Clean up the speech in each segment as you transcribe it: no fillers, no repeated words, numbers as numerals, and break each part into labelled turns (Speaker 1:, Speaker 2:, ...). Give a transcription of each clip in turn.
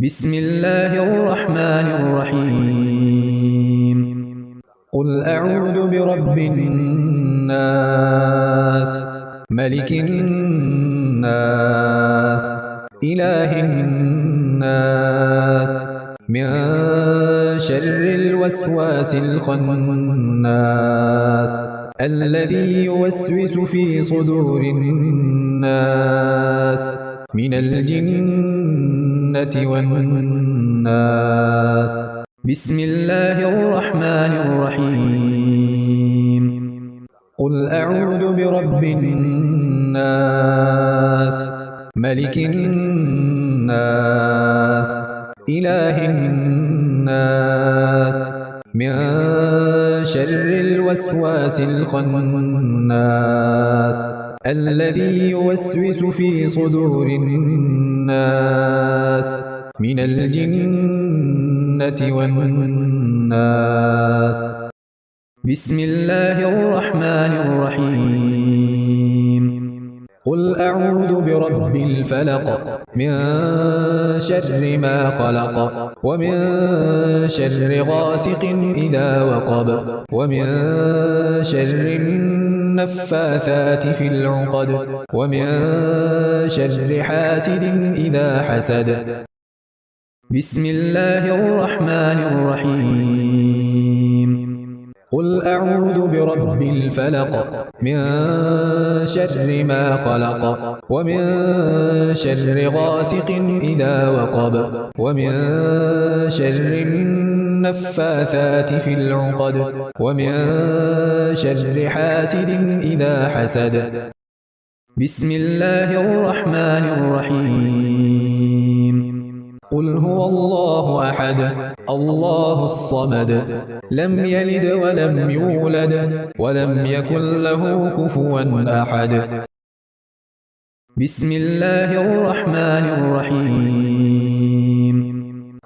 Speaker 1: بسم الله الرحمن الرحيم قل أعوذ برب الناس ملك الناس إله الناس من شر الوسواس الخناس الذي يوسوس في صدور الناس من الجنة والناس بسم الله الرحمن الرحيم قل أعوذ برب الناس ملك الناس إله الناس من شر الوسواس الخناس الذي يوسوس في صدور الناس من الجنة والناس بسم الله الرحمن الرحيم قل أعوذ برب الفلق من شر ما خلق ومن شر غاسق إذا وقب ومن شر النفاثات في العقد ومن شر حاسد إذا حسد بسم الله الرحمن الرحيم قل أعوذ برب الفلق من شر ما خلق ومن شر غاسق إذا وقب ومن شر النفاثات في العقد ومن شر حاسد إذا حسد بسم الله الرحمن الرحيم قل هو الله أحد الله الصمد لم يلد ولم يولد ولم يكن له كفوا أحد بسم الله الرحمن الرحيم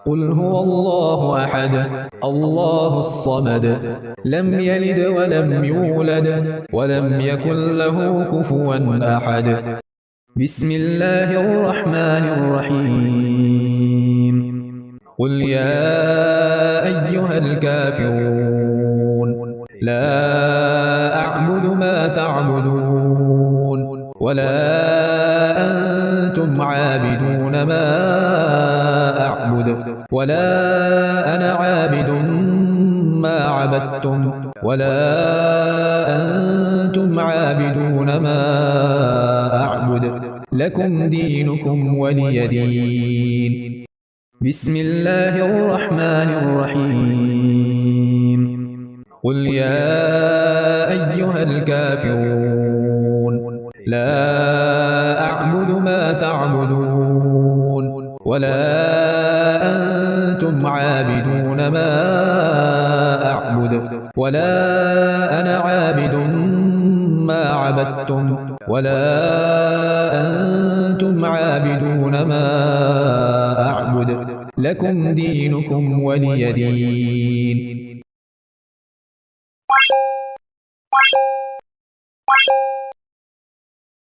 Speaker 1: قل هو الله أحد الله الصمد لم يلد ولم يولد ولم يكن له كفوا أحد بسم الله الرحمن الرحيم قل يا أيها الكافرون لا أعبد ما تعبدون ولا أنتم عابدون ما أعبد ولا أنا عابد ما عبدتم ولا أنتم عابدون ما أعبد لكم دينكم ولي دين بسم الله الرحمن الرحيم قل يا أيها الكافرون لا أعبد ما تعبدون ولا أنتم عابدون ما أعبد ولا أنا عابد ما عبدتم ولا أنتم عابدون ما أعبد لكم دينكم ولي دين